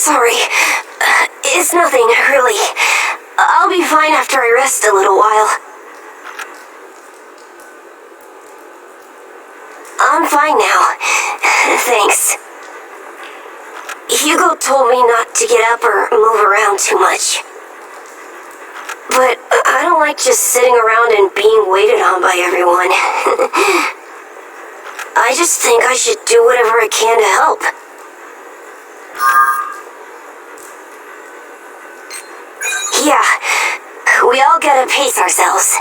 sorry. It's nothing, really. I'll be fine after I rest a little while. I'm fine now. Thanks. Hugo told me not to get up or move around too much. But I don't like just sitting around and being waited on by everyone. I just think I should do whatever I can to help. Yeah, we all gotta pace ourselves.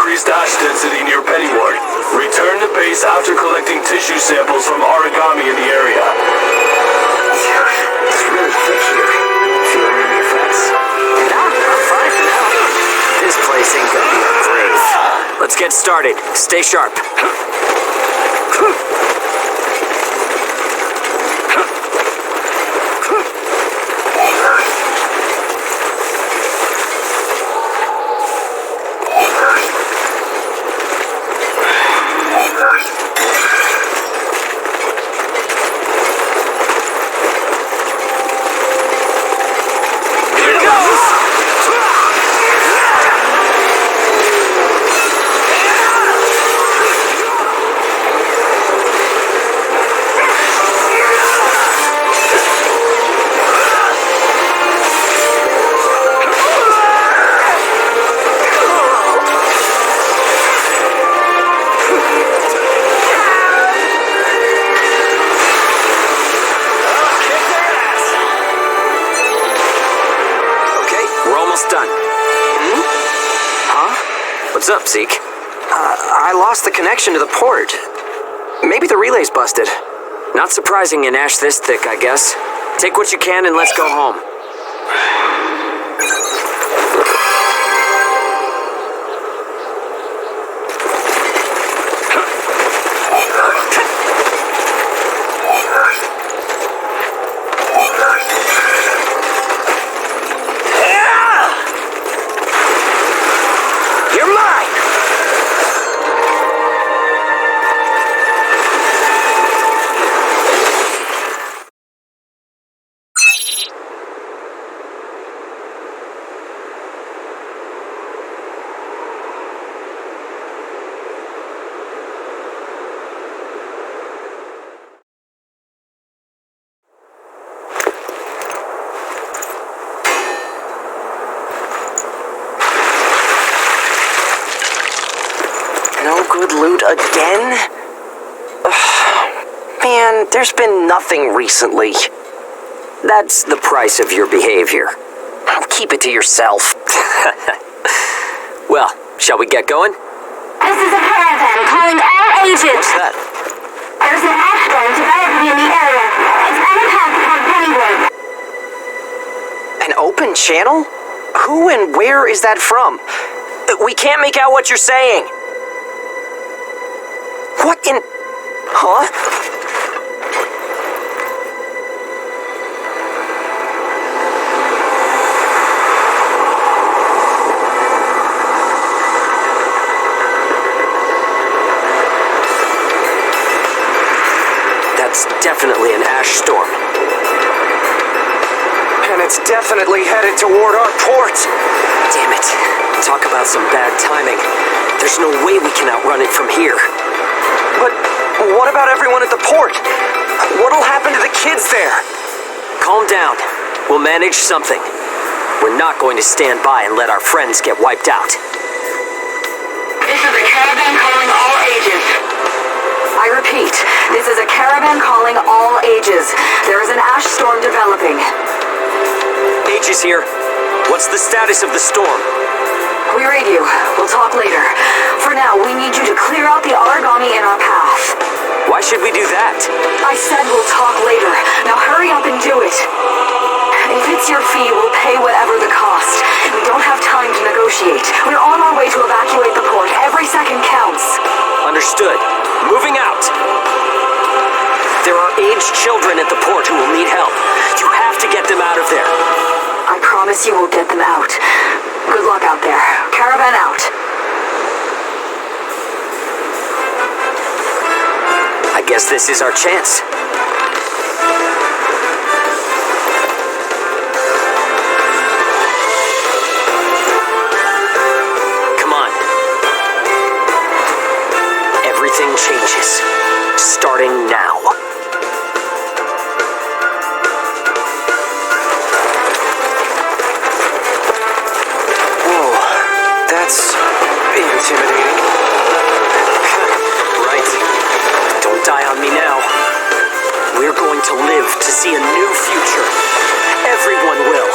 increased ash density near Pennyward. Return to base after collecting tissue samples from origami in the area. It's really thick here. Feeling any effects? Nah, I'm fine for now. This place ain't gonna be a grave. Let's get started. Stay sharp. What's up, Zeke? I lost the connection to the port. Maybe the relay's busted. Not surprising in ash this thick, I guess. Take what you can and let's go home. No good loot again? Ugh, man, there's been nothing recently. That's the price of your behavior. Keep it to yourself. Well, shall we get going? This is a caravan calling all agents. What's that? There's an ash storm developing in the area. It's on a path toward Pennyward. An open channel? Who and where is that from? We can't make out what you're saying. What in... Huh? That's definitely an ash storm. And it's definitely headed toward our port. Damn it. Talk about some bad timing. There's no way we can outrun it from here. But what about everyone at the port? What'll happen to the kids there? Calm down. We'll manage something. We're not going to stand by and let our friends get wiped out. This is a caravan calling all ages. I repeat, this is a caravan calling all ages. There is an ash storm developing. H is here. What's the status of the storm? We read you. We'll talk later. For now, we need you to clear out the origami in our path. Why should we do that? I said we'll talk later. Now hurry up and do it. If it's your fee, we'll pay whatever the cost. We don't have time to negotiate. We're on our way to evacuate the port. Every second counts. Understood. Moving out. There are aged children at the port who will need help. You have to get them out of there. I promise you we'll get them out. Good luck out there. Caravan out. I guess this is our chance. Come on. Everything changes. Starting now. That's intimidating. Right. Don't die on me now. We're going to live to see a new future. Everyone will.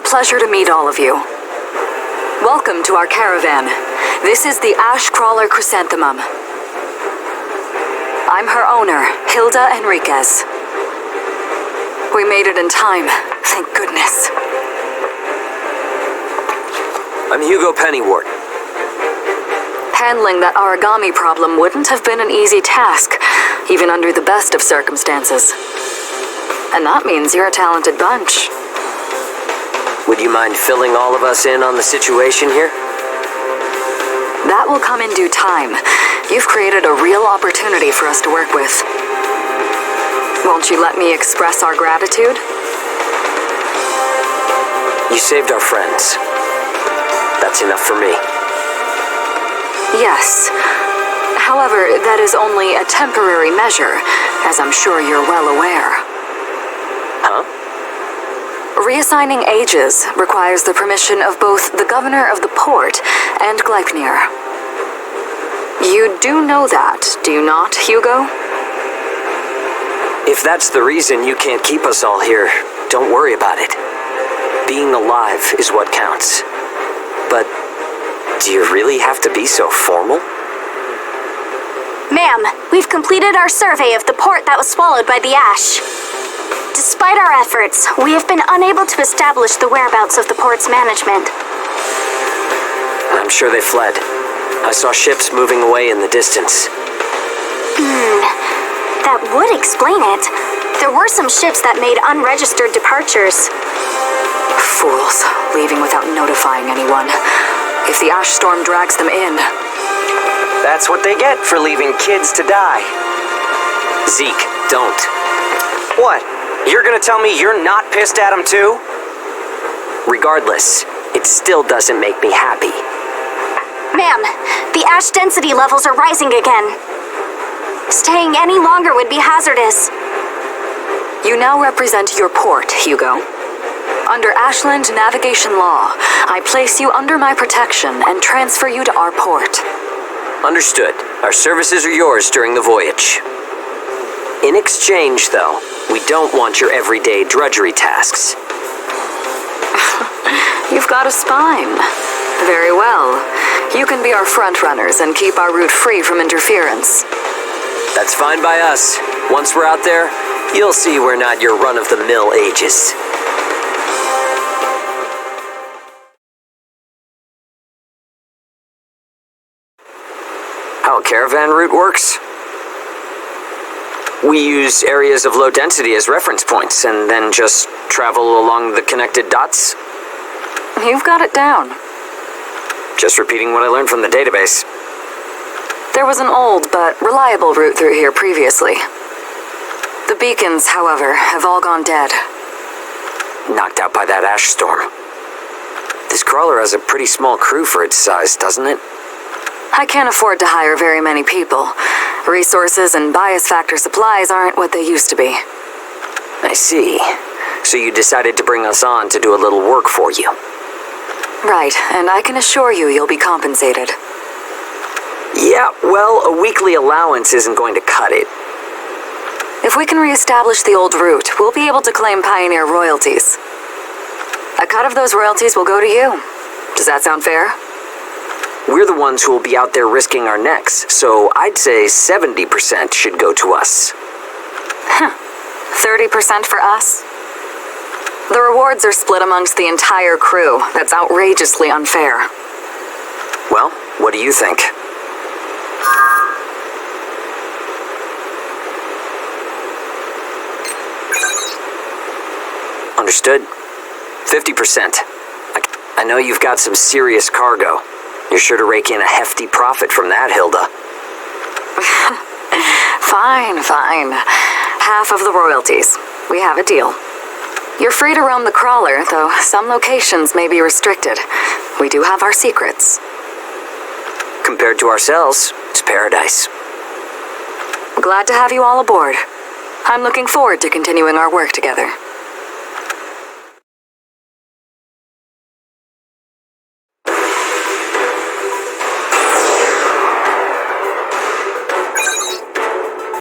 pleasure to meet all of you. Welcome to our caravan. This is the Ash Crawler Chrysanthemum. I'm her owner, Hilda Enriquez. We made it in time, thank goodness. I'm Hugo Pennywort. Handling that origami problem wouldn't have been an easy task, even under the best of circumstances. And that means you're a talented bunch. Would you mind filling all of us in on the situation here? That will come in due time. You've created a real opportunity for us to work with. Won't you let me express our gratitude? You saved our friends. That's enough for me. Yes. However, that is only a temporary measure, as I'm sure you're well aware. Huh? Reassigning ages requires the permission of both the governor of the port and Gleipnir. You do know that, do you not, Hugo? If that's the reason you can't keep us all here, don't worry about it. Being alive is what counts. But do you really have to be so formal? Ma'am, we've completed our survey of the port that was swallowed by the ash. Despite our efforts, we have been unable to establish the whereabouts of the port's management. I'm sure they fled. I saw ships moving away in the distance. That would explain it. There were some ships that made unregistered departures. Fools, leaving without notifying anyone. If the ash storm drags them in... That's what they get for leaving kids to die. Zeke, don't. What? You're gonna tell me you're not pissed at them too? Regardless, it still doesn't make me happy. Ma'am, the ash density levels are rising again. Staying any longer would be hazardous. You now represent your port, Hugo. Under Ashland navigation law, I place you under my protection and transfer you to our port. Understood. Our services are yours during the voyage. In exchange, though, we don't want your everyday drudgery tasks. You've got a spine. Very well. You can be our front runners and keep our route free from interference. That's fine by us. Once we're out there, you'll see we're not your run-of-the-mill ages. How a caravan route works? We use areas of low density as reference points, and then just travel along the connected dots. You've got it down. Just repeating what I learned from the database. There was an old but reliable route through here previously. The beacons, however, have all gone dead. Knocked out by that ash storm. This crawler has a pretty small crew for its size, doesn't it? I can't afford to hire very many people. Resources and bias factor supplies aren't what they used to be. I see. So you decided to bring us on to do a little work for you. Right, and I can assure you you'll be compensated. Yeah, well, a weekly allowance isn't going to cut it. If we can reestablish the old route, we'll be able to claim Pioneer royalties. A cut of those royalties will go to you. Does that sound fair? We're the ones who will be out there risking our necks, so I'd say 70% should go to us. 30% for us? The rewards are split amongst the entire crew. That's outrageously unfair. Well, what do you think? Understood. 50%. I know you've got some serious cargo. You're sure to rake in a hefty profit from that, Hilda. Fine. Half of the royalties. We have a deal. You're free to roam the crawler, though some locations may be restricted. We do have our secrets. Compared to ourselves, it's paradise. Glad to have you all aboard. I'm looking forward to continuing our work together.